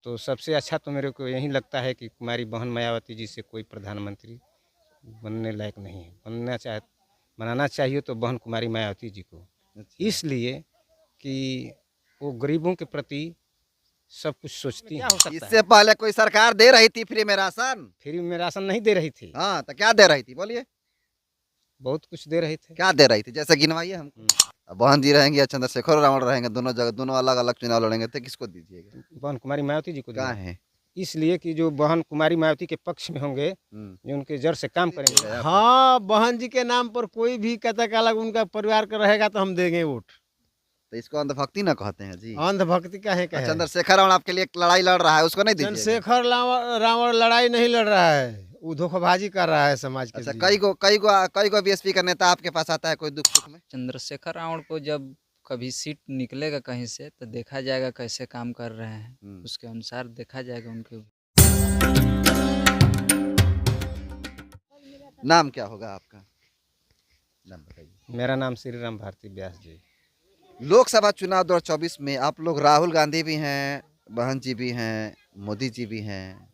तो सबसे अच्छा तो मेरे को यही लगता है कि कुमारी बहन मायावती जी से कोई प्रधानमंत्री बनने लायक नहीं है। बनाना चाहिए तो बहन कुमारी मायावती जी को, अच्छा। इसलिए कि वो गरीबों के प्रति सब कुछ सोचती हैं। इससे पहले कोई सरकार दे रही थी फ्री में राशन? फ्री में राशन नहीं दे रही थी, हाँ, तो क्या दे रही थी बोलिए? बहुत कुछ दे रहे थे। क्या दे रही थी, जैसे गिनवाइए हमको। अब बहन जी रहेंगे या चंद्रशेखर रावण रहेंगे, दोनों जगह दोनों अलग अलग चुनाव लड़ेंगे, तो किसको दीजिएगा? बहन कुमारी मायावती जी को क्या दिया, है? इसलिए कि जो बहन कुमारी मायावती के पक्ष में होंगे, जो उनके जड़ से काम करेंगे। हाँ, बहन जी के नाम पर कोई भी कतक अलग उनका परिवार का रहेगा तो हम देंगे वोट। तो इसको अंधभक्ति ना कहते हैं जी? अंधभक्ति का है कहे। चंद्रशेखर रावण आपके लिए एक लड़ाई लड़ रहा है, उसको नहीं दीजिएगा? चंद्रशेखर रावण लड़ाई नहीं लड़ रहा है, वो धोखाबाजी कर रहा है समाज के अच्छा, लिए। कई गो बीएसपी का नेता आपके पास आता है कोई दुख सुख में? चंद्रशेखर रावण को जब कभी सीट निकलेगा कहीं से तो देखा जाएगा कैसे काम कर रहे हैं, उसके अनुसार देखा जाएगा उनके। नाम क्या होगा आपका? नाम बताइए। मेरा नाम श्री राम भारती व्यास जी। लोकसभा चुनाव 2024 में आप लोग, राहुल गांधी भी हैं, बहन जी भी हैं, मोदी जी भी हैं,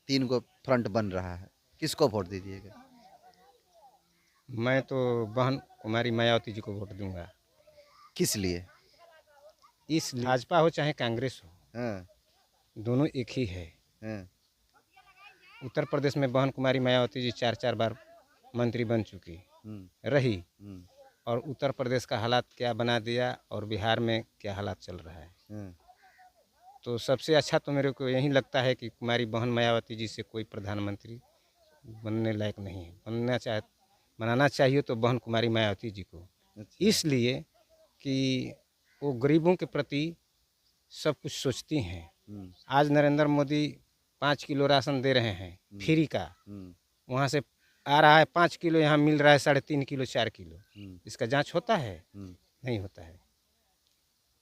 3 गो फ्रंट बन रहा है, किसको वोट दीजिएगा? मैं तो बहन कुमारी मायावती जी को वोट दूंगा। किस लिए? इस भाजपा हो चाहे कांग्रेस हो, हाँ, दोनों एक ही है। हाँ, उत्तर प्रदेश में बहन कुमारी मायावती जी 4 बार मंत्री बन चुकी रही, और उत्तर प्रदेश का हालात क्या बना दिया और बिहार में क्या हालात चल रहा है। तो सबसे अच्छा तो मेरे को यही लगता है कि कुमारी बहन मायावती जी से कोई प्रधानमंत्री बनने लायक नहीं है। बनाना चाहिए तो बहन कुमारी मायावती जी को, इसलिए कि वो गरीबों के प्रति सब कुछ सोचती हैं। आज नरेंद्र मोदी 5 किलो राशन दे रहे हैं फ्री का, वहाँ से आ रहा है 5 किलो, यहाँ मिल रहा है 3.5 किलो 4 किलो। इसका जांच होता है? नहीं होता है।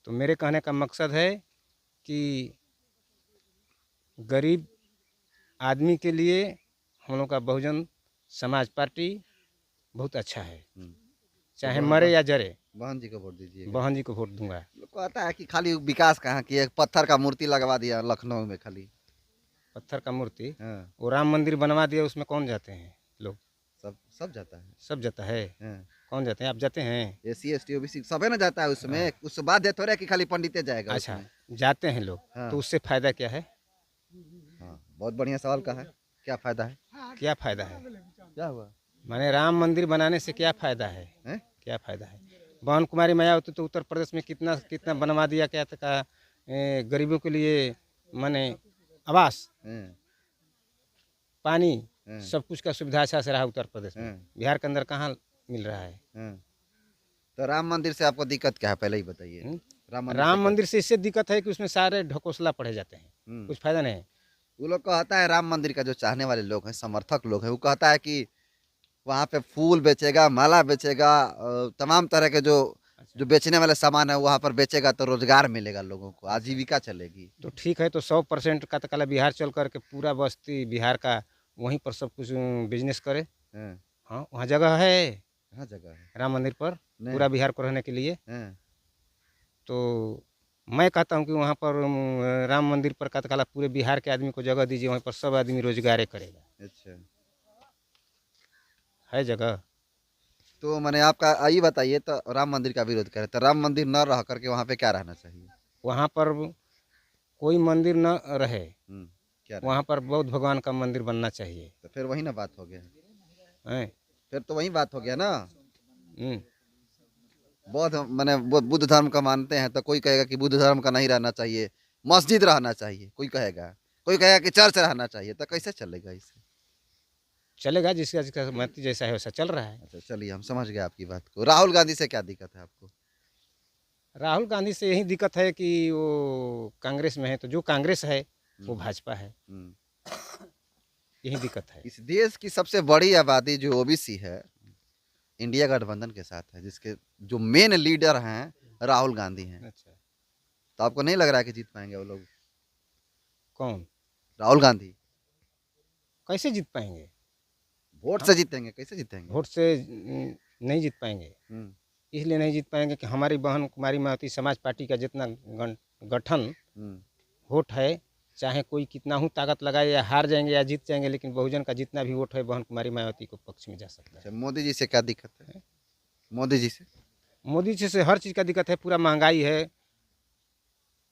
तो मेरे कहने का मकसद है कि गरीब आदमी के लिए हम लोग का बहुजन समाज पार्टी बहुत अच्छा है, चाहे मरे या जरे। बहन जी को वोट दीजिएगा? बहन जी को वोट दूंगा। लोग कहता है कि खाली विकास कहाँ की, एक पत्थर का मूर्ति लगवा दिया लखनऊ में खाली। पत्थर का मूर्ति? हाँ। वो राम मंदिर बनवा दिया, उसमें कौन जाते हैं लोग? सब जाता है। सब जाता है। हाँ। कौन जाते हैं? आप जाते हैं? SC ST OBC सबे ना जाता है उसमें। हाँ। उस बात है थोड़ा कि खाली पंडिते जाएगा। अच्छा, उसमें जाते हैं लोग। हाँ। तो उससे फायदा क्या है? हाँ, बहुत बढ़िया सवाल का है। क्या फायदा है? क्या फायदा है? क्या हुआ? माने राम मंदिर बनाने से क्या फायदा है? क्या फायदा है? बहन कुमारी मायावती तो उत्तर प्रदेश में कितना कितना बनवा दिया, क्या था गरीबों के लिए, माने आवास, पानी, सब कुछ का सुविधा अच्छा से रहा उत्तर प्रदेश में। बिहार के अंदर कहाँ मिल रहा है? तो राम मंदिर से आपको दिक्कत क्या है, पहले ही बताइए। राम मंदिर से इससे दिक्कत है कि उसमें सारे ढकोसला पढ़े जाते हैं, कुछ फायदा नहीं है। वो लोग कहता है, राम मंदिर का जो चाहने वाले लोग हैं, समर्थक लोग हैं, वो कहता है कि वहाँ पे फूल बेचेगा, माला बेचेगा, तमाम तरह के जो बेचने वाले सामान है वहाँ पर बेचेगा तो रोजगार मिलेगा, लोगों को आजीविका चलेगी। तो ठीक है, तो 100% का तकाला बिहार चल करके पूरा बस्ती बिहार का वहीं पर सब कुछ बिजनेस करे। हाँ, वहाँ जगह है। हाँ, जगह है राम मंदिर पर पूरा बिहार को रहने के लिए। तो मैं कहता हूँ कि वहाँ पर राम मंदिर पर का तकाला पूरे बिहार के आदमी को जगह दीजिए, वहीं पर सब आदमी रोजगार करेगा। अच्छा, है जगह। तो मैंने आपका यही बताइए, तो राम मंदिर का विरोध करे तो राम मंदिर न रह करके वहाँ पे क्या रहना चाहिए? वहाँ पर कोई मंदिर न रहे, क्या वहाँ पर बौद्ध भगवान का मंदिर बनना चाहिए। तो फिर वही ना बात हो गया है? फिर तो वही बात हो गया ना। बौद्ध माने बुद्ध धर्म का मानते हैं, तो कोई कहेगा कि बुद्ध धर्म का नहीं रहना चाहिए, मस्जिद रहना चाहिए, कोई कहेगा कि चर्च रहना चाहिए। तो कैसे चलेगा? इससे चलेगा जिसका मत जैसा है वैसा चल रहा है। अच्छा, चलिए, हम समझ गए आपकी बात को। राहुल गांधी से क्या दिक्कत है आपको? राहुल गांधी से यही दिक्कत है कि वो कांग्रेस में है, तो जो कांग्रेस है वो भाजपा है, यही दिक्कत है। इस देश की सबसे बड़ी आबादी जो OBC है, इंडिया गठबंधन के साथ है, जिसके जो मेन लीडर हैं राहुल गांधी हैं। अच्छा, तो आपको नहीं लग रहा है कि जीत पाएंगे वो लोग? कौन? राहुल गांधी कैसे जीत पाएंगे? वोट से जीतेंगे? कैसे जीतेंगे? वोट से नहीं जीत पाएंगे। इसलिए नहीं जीत पाएंगे कि हमारी बहन कुमारी मायावती समाज पार्टी का जितना गठन वोट है चाहे कोई कितना हूँ ताकत लगाए या हार जाएंगे या जीत जाएंगे, लेकिन बहुजन का जितना भी वोट है बहन कुमारी मायावती को पक्ष में जा सकता है। अच्छा, मोदी जी से क्या दिक्कत है? मोदी जी से मोदी जी से हर चीज़ का दिक्कत है, पूरा महंगाई है,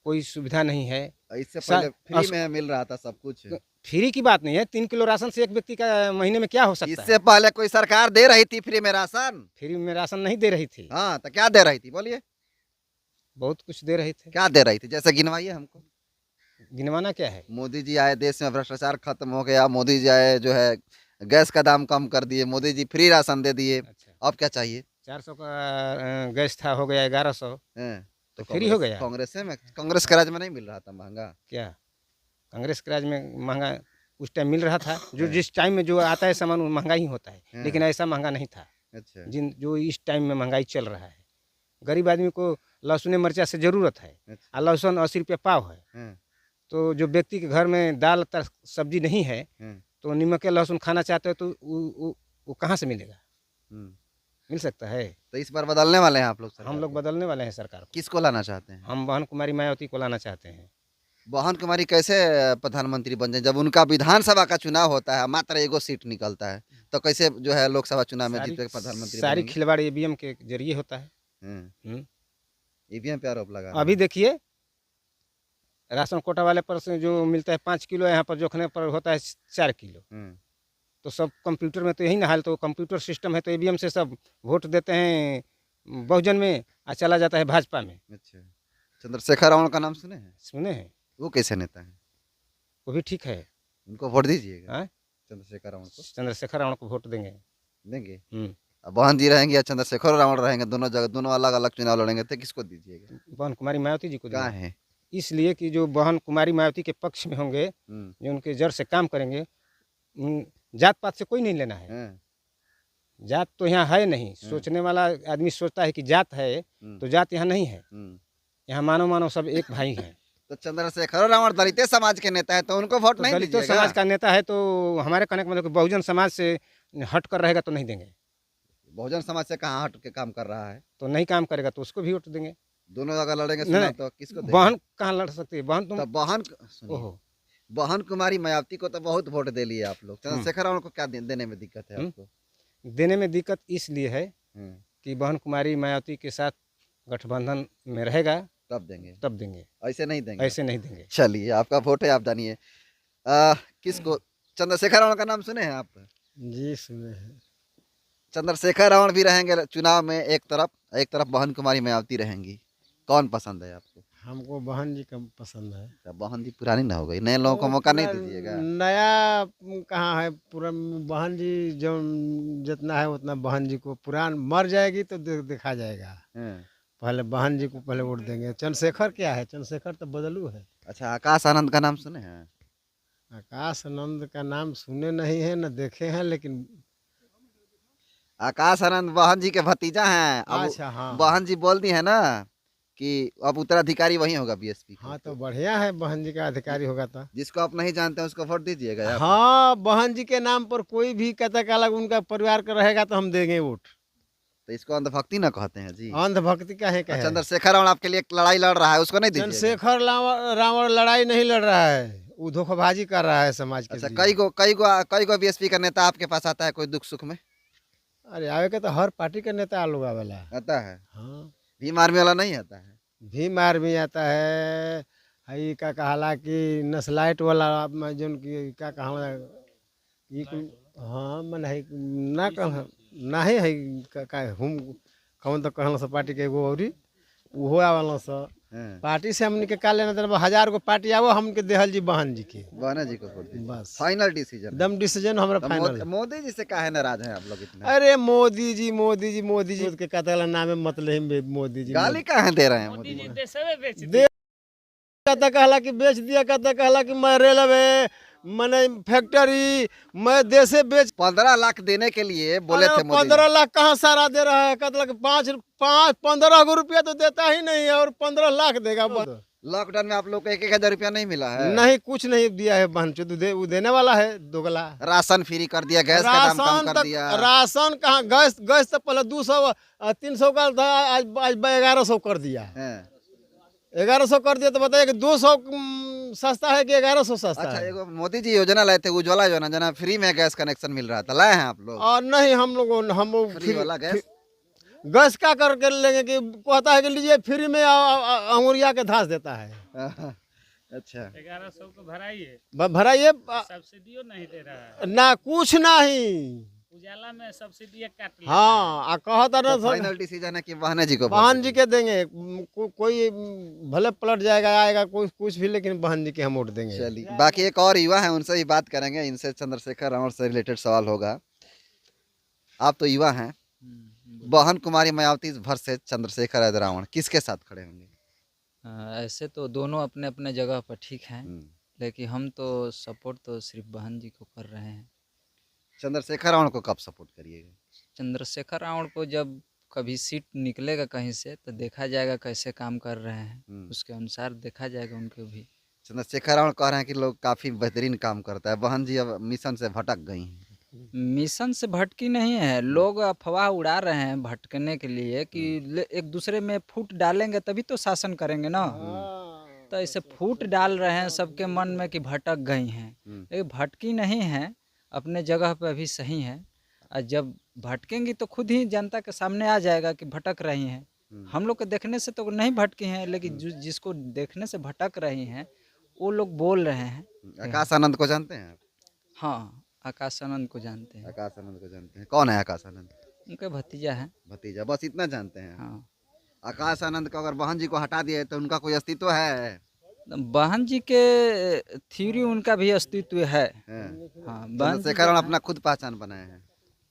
कोई सुविधा नहीं है। इससे सा- पहले फ्री अस- में मिल रहा था सब कुछ। फ्री की बात नहीं है, 3 किलो राशन से एक व्यक्ति का महीने में क्या हो सकता है? इससे पहले कोई सरकार दे रही थी फ्री में राशन? फ्री में राशन नहीं दे रही थी, हाँ, तो क्या दे रही थी बोलिए? बहुत कुछ दे रहे थे। क्या दे रही थी, जैसे गिनवाइए हमको। गिनवाना क्या है? मोदी जी आए, देश में भ्रष्टाचार खत्म हो गया, मोदी जी आए जो है गैस का दाम कम कर दिए, मोदी जी फ्री राशन दे दिए, अच्छा, अब क्या चाहिए? 400 का गैस था, हो गया 1100, हैं? तो फ्री हो गया। कांग्रेस के राज में नहीं मिल रहा था महंगा? क्या कांग्रेस के राज में महंगा उस टाइम मिल रहा था? जो हाँ। जिस टाइम में जो आता है सामान वो महंगा ही होता है, हाँ। लेकिन ऐसा महंगा नहीं था अच्छा। जो इस टाइम में महंगाई चल रहा है। गरीब आदमी को लहसुन मिर्चा से ज़रूरत है, अच्छा। और लहसुन 80 रुपये पाव है। हाँ। तो जो व्यक्ति के घर में दाल सब्जी नहीं है, हाँ। तो नमक के लहसुन खाना चाहते हो तो वो कहाँ से मिलेगा? हम्म। मिल सकता है। तो इस बार बदलने वाले हैं आप लोग सरकार हम लोग को? बदलने वाले हैं सरकार को। किसको लाना चाहते हैं? हम बहन कुमारी मायावती को लाना चाहते हैं। बहन कुमारी कैसे प्रधानमंत्री बन जाए जब उनका विधानसभा का चुनाव होता है, मात्र एगो सीट निकलता है, तो कैसे जो है लोकसभा चुनाव में जीत के प्रधानमंत्री सारी बनेंगे? खिलवाड़ ईवीएम के जरिए होता है। हम्म। ईवीएम पे आरोप लगा अभी देखिए, राशन कोटा वाले पर से जो मिलता है 5 किलो, यहाँ पर जोखने पर होता है 4 किलो। तो सब कंप्यूटर में तो यही ना हाल, तो कंप्यूटर सिस्टम है, तो ईवीएम से सब वोट देते हैं बहुजन में और चला जाता है भाजपा में। अच्छा, चंद्रशेखर रावण का नाम सुने हैं? सुने हैं? वो कैसे नेता है? वो भी ठीक है। उनको वोट दीजिएगा? हाँ? चंद्रशेखर रावण को चंद्रशेखर रावण को वोट देंगे। देंगे? हम्म। अब बहन जी रहेंगे या चंद्रशेखर रावण रहेंगे, दोनों जगह दोनों अलग अलग चुनाव लड़ेंगे, तो किसको दीजिएगा? बहन कुमारी मायावती जी को कहाँ देंगे। है? इसलिए कि जो बहन कुमारी मायावती के पक्ष में होंगे, जो उनके जड़ से काम करेंगे, जात पात से कोई नहीं लेना है। हैं? जात तो यहाँ है नहीं। सोचने वाला आदमी सोचता है कि जात है, तो जात यहाँ नहीं है। यहाँ मानव मानव सब एक भाई हैं। तो चंद्रशेखर रावण दलित समाज के नेता है, तो उनको वोट तो नहीं दलितों दीजिएगा? समाज का नेता है, तो हमारे कहने का मतलब कि बहुजन समाज से हट कर रहेगा तो नहीं देंगे। बहुजन समाज से कहाँ हट के काम कर रहा है? तो नहीं काम करेगा तो उसको भी वोट देंगे। दोनों जगह लड़ेंगे नहीं, चुनाव, तो किसको देंगे? बहन कहाँ लड़ सकती है? बहन तुम तो बहन सुनिए, ओहो, बहन कुमारी मायावती को तो बहुत वोट दे लिए आप लोग, चंद्रशेखर रावण को क्या देने में दिक्कत है आपको? देने में दिक्कत इसलिए है हम्म, कि बहन कुमारी मायावती के साथ गठबंधन में रहेगा, तब देंगे, तब देंगे, ऐसे नहीं देंगे? ऐसे नहीं देंगे। चलिए, आपका वोट है, आप जानिए। किसको? चंद्रशेखर रावण का नाम सुने हैं आप? जी सुने हैं। चंद्रशेखर रावण भी रहेंगे चुनाव में, एक तरफ बहन कुमारी मायावती रहेंगी, कौन पसंद है आपको? हमको बहन जी का पसंद है। तो बहन जी पुरानी ना हो गई, नए लोगों को मौका नहीं दीजिएगा? नया कहाँ है? पूरा बहन जी जो जितना है उतना बहन जी को, पुरान मर जाएगी तो देखा जाएगा। हैं। पहले बहन जी को पहले वोट देंगे। चंद्रशेखर क्या है? चंद्रशेखर तो बदलू है। अच्छा, आकाश आनंद का नाम सुने हैं? आकाश आनंद का नाम सुने नहीं है, न देखे हैं, लेकिन आकाश आनंद बहन जी के भतीजा हैं। अब अच्छा हाँ। बहन जी बोल दी है ना कि अब उत्तराधिकारी वही होगा बीएसपी का। हाँ तो बढ़िया है, बहन जी का अधिकारी होगा तो। जिसको आप नहीं जानते हैं उसको वोट दीजिएगा आप? हाँ, बहन जी के नाम पर कोई भी कतक अलग उनका परिवार का रहेगा तो हम देंगे वोट। तो इसको अंधभक्ति ना कहते हैं जी? अंधभक्ति का है? क्या चंद्रशेखर रावण आपके लिए एक लड़ाई लड़ रहा है, उसको नहीं दीजिएगा? चंद्रशेखर रावण लड़ाई नहीं लड़ रहा है, वो धोखाबाजी कर रहा है समाज के अच्छा, लिए। कई गो बीएसपी का नेता आपके पास आता है कोई दुख सुख में? अरे आवे के तो हर पार्टी का नेता लोग आवेला। आता है? हाँ, भीम आर्मी वाला नहीं आता है? भीम आर्मी आता है। हई का कहला कि नस्लाइट वाला जो क्या कहला ये हाँ मन है ना कह ना है का हम कौन तो कहला सा पार्टी के एगो औरी उहो आवला सा। हैं। पार्टी से हमने के का लेना देना? 1000 गो पार्टी आवो, हमके देहल जी बहन जी के, बहना जी को वोट दीजिए, बस फाइनल डिसीजन। एकदम डिसीजन हमारा तो फाइनल है। मोदी जी से काहे नाराज हैं आप लोग इतना? अरे मोदी जी मोदी जी मोदी जी के कतला नाम है मतलब मोदी जी गाली काहे दे रहे हैं मोदी जी? दे कहता कहला कि बेच दिया, कहता कहला कि मैं रेलवे मैंने फैक्ट्री मैं देशे बेच। 15 लाख देने के लिए बोले थे मोदी 15 लाख कहाँ सारा दे रहा है? कहता कि 15 गो रुपया तो देता ही नहीं है और 15 लाख देगा। लॉकडाउन में आप लोग को 1,000 रुपया नहीं मिला है? नहीं, कुछ नहीं दिया है बहन चो, वो देने वाला है दोगला। राशन फ्री कर दिया, गैस का दाम कम कर दिया। राशन कहाँ? गैस तो पहले 200 300 का था, आज 1100 कर दिया। 1100 कर दिया तो बताइए कि 200 सस्ता है कि 1100 सस्ता अच्छा, है। एगो मोदी जी योजना लाए थे, उज्ज्वला योजना, जना फ्री में गैस कनेक्शन मिल रहा था, लाए हैं आप लोग और नहीं हम लोग हम लोग फ्री वाला गैस? गैस क्या करके लेंगे कि कहता है कि लीजिए फ्री में अंगुरिया के धास देता है। अच्छा, 1100 को भराइए, भराइए सब्सिडियो नहीं दे रहा है। ना कुछ नहीं। उजाला में सब्सिडी काट लिया। हाँ कहता ना तो फाइनल डिसीजन है कि बहने जी को बहन जी के देंगे। कोई भले पलट जाएगा आएगा कोई कुछ भी, लेकिन बहन जी के हम वोट देंगे। चलिए, बाकी एक और युवा है, उनसे ही बात करेंगे, इनसे चंद्रशेखर रावण से रिलेटेड सवाल होगा। आप तो युवा हैं, बहन कुमारी मायावती वर्सेस चंद्रशेखर रावण, किसके साथ खड़े होंगे? ऐसे तो दोनों अपने अपने जगह पर ठीक हैं, हम्म, लेकिन हम तो सपोर्ट तो सिर्फ बहन जी को कर रहे हैं। चंद्रशेखर रावण को कब सपोर्ट करिएगा? चंद्रशेखर रावण को जब कभी सीट निकलेगा कहीं से तो देखा जाएगा कैसे काम कर रहे हैं, उसके अनुसार देखा जाएगा उनको भी। चंद्रशेखर रावण कह रहे हैं कि लोग काफी बेहतरीन काम करता है, बहन जी अब मिशन से भटक गई हैं। मिशन से भटकी नहीं है, लोग अफवाह उड़ा रहे हैं भटकने के लिए कि एक दूसरे में फूट डालेंगे तभी तो शासन करेंगे ना। तो ऐसे फूट डाल रहे हैं सबके मन में कि भटक गई हैं, लेकिन भटकी नहीं है, अपने जगह पे अभी सही है। और जब भटकेंगी तो खुद ही जनता के सामने आ जाएगा कि भटक रही हैं। हम लोग के देखने से तो नहीं भटकी हैं, लेकिन जिसको देखने से भटक रही हैं वो लोग बोल रहे हैं। आकाश आनंद को जानते हैं आप? हाँ, आकाश आनंद को जानते हैं, आकाश आनंद को जानते हैं, कौन है आकाश आनंद? उनके भतीजा है। भतीजा, बस इतना जानते हैं? हाँ, आकाश आनंद को अगर बहन जी को हटा दिए तो उनका कोई अस्तित्व है? बहन जी के थ्योरी उनका भी अस्तित्व है। हैं। हाँ, बहन जी चंद्रशेखर रावण अपना खुद पहचान बनाए हैं।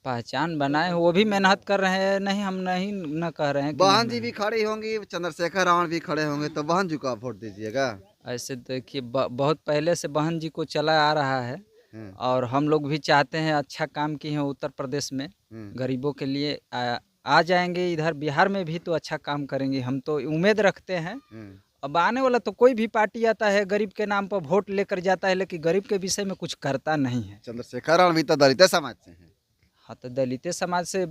पहचान बनाए, वो भी मेहनत कर रहे हैं, नहीं हम नहीं न कह रहे हैं कि बहन नहीं जी भी खड़ी होंगी, चंद्रशेखर रावण भी खड़े होंगे, तो बहन जी को आप वोट दीजिएगा? ऐसे देखिए बहुत पहले से बहन जी को चला आ रहा है हैं। और हम लोग भी चाहते हैं अच्छा काम किए हैं उत्तर प्रदेश में गरीबों के लिए। आ जाएंगे इधर बिहार में भी तो अच्छा काम करेंगे, हम तो उम्मीद रखते हैं। अब आने वाला तो कोई भी पार्टी आता है गरीब के नाम पर वोट लेकर जाता है, लेकिन गरीब के विषय में कुछ करता नहीं है। चंद्रशेखर रावण भी तो दलित समाज से हैं। हाँ, तो दलित समाज से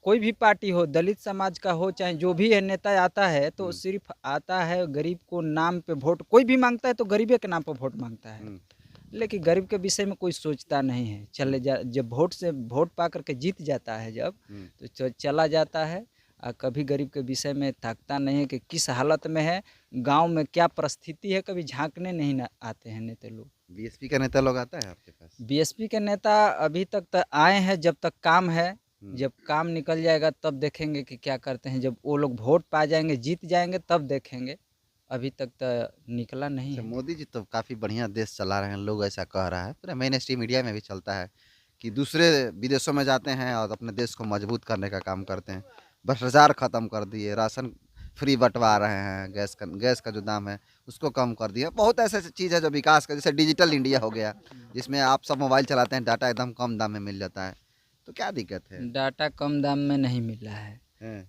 कोई भी पार्टी हो, दलित समाज का हो चाहे जो भी है नेता आता है तो सिर्फ आता है गरीब को नाम पे वोट, कोई भी मांगता है तो गरीबे के नाम पर वोट मांगता है, लेकिन गरीब के विषय में कोई सोचता नहीं है। जब वोट पा करके जीत जाता है जब तो चला जाता है, और कभी गरीब के विषय में ताकता नहीं है कि किस हालत में है, गांव में क्या परिस्थिति है, कभी झांकने नहीं आते हैं नेता लोग। बीएसपी का नेता लोग आता है आपके पास? बीएसपी के नेता अभी तक तो आए हैं, जब तक काम है, जब काम निकल जाएगा तब देखेंगे कि क्या करते हैं। जब वो लोग वोट पा जाएंगे, जीत जाएंगे, तब देखेंगे, अभी तक तो निकला नहीं है। मोदी जी तो काफ़ी बढ़िया देश चला रहे हैं, लोग ऐसा कह रहा है, पूरा मेन स्ट्रीम मीडिया में भी चलता है कि दूसरे विदेशों में जाते हैं और अपने देश को मजबूत करने का काम करते हैं। भ्रष्टाचार ख़त्म कर दिए, राशन फ्री बंटवा रहे हैं, गैस का जो दाम है उसको कम कर दिया। बहुत ऐसे चीज़ है जो विकास का, जैसे डिजिटल इंडिया हो गया, जिसमें आप सब मोबाइल चलाते हैं, डाटा एकदम कम दाम में मिल जाता है, तो क्या दिक्कत है? डाटा कम दाम में नहीं मिल रहा है,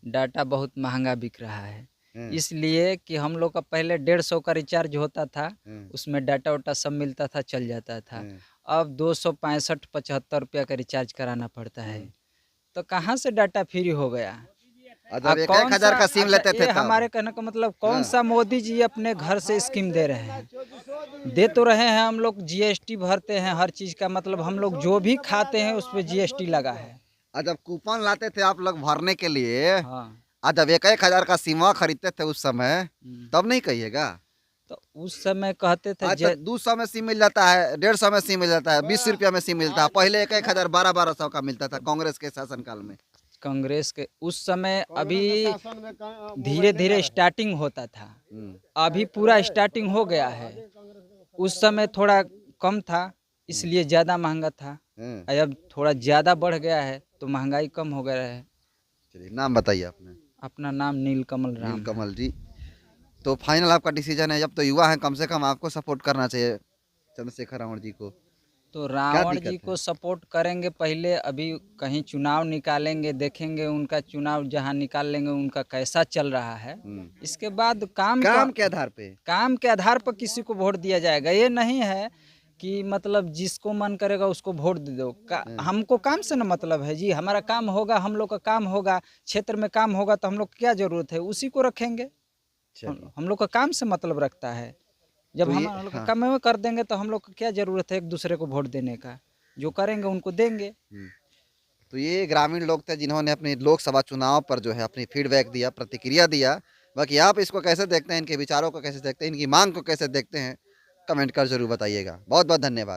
डाटा बहुत महंगा बिक रहा है, इसलिए कि हम लोग का पहले 150 का रिचार्ज होता था, उसमें डाटा वाटा सब मिलता था, चल जाता था। अब 265-75 रुपया का रिचार्ज कराना पड़ता है, तो कहाँ से डाटा फ्री हो गया? जब 1000 का सिम लेते थे तब। हमारे कहने का मतलब कौन सा मोदी जी अपने घर से स्कीम दे रहे हैं? दे तो रहे हैं, हम लोग जीएसटी भरते हैं हर चीज़ का, मतलब हम लोग जो भी खाते हैं उस पर जीएसटी लगा है। जब कूपन लाते थे आप लोग भरने के लिए, हाँ, जब 1000 का सिम खरीदते थे उस समय, तब नहीं कहिएगा? तो उस समय कहते थे आज 200 में सिम मिल जाता है, 150 में सिम मिल जाता है, 20 रुपया में सिम मिलता है। पहले 1000 1200 का मिलता था कांग्रेस के शासनकाल में। कांग्रेस के उस समय अभी धीरे धीरे स्टार्टिंग होता था, अभी पूरा स्टार्टिंग हो गया है। उस समय थोड़ा कम था इसलिए ज़्यादा महंगा था, अब थोड़ा ज़्यादा बढ़ गया है तो महंगाई कम हो गया है। चलिए, नाम बताइए अपना। अपना नाम नीलकमल राम। नीलकमल जी, तो फाइनल आपका डिसीजन है, जब तो युवा हैं, कम से कम आपको सपोर्ट करना चाहिए चंद्रशेखर रावण जी को। तो रावण जी को सपोर्ट करेंगे, पहले अभी कहीं चुनाव निकालेंगे, देखेंगे उनका चुनाव जहां निकाल लेंगे उनका कैसा चल रहा है, इसके बाद काम के आधार पे, काम के आधार पर किसी को वोट दिया जाएगा। ये नहीं है कि मतलब जिसको मन करेगा उसको वोट दे दो। हमको काम से ना मतलब है जी, हमारा काम होगा, हम लोग का काम होगा, क्षेत्र में काम होगा तो हम लोग क्या जरूरत है, उसी को रखेंगे। हम लोग का काम से मतलब रखता है। जब तो हम ये- लोग हाँ। कम में कर देंगे तो हम लोग को क्या जरूरत है एक दूसरे को वोट देने का, जो करेंगे उनको देंगे। तो ये ग्रामीण लोग थे जिन्होंने अपने लोकसभा चुनाव पर जो है अपनी फीडबैक दिया, प्रतिक्रिया दिया। बाकी आप इसको कैसे देखते हैं, इनके विचारों को कैसे देखते हैं, इनकी मांग को कैसे देखते हैं, कमेंट कर जरूर बताइएगा। बहुत बहुत धन्यवाद।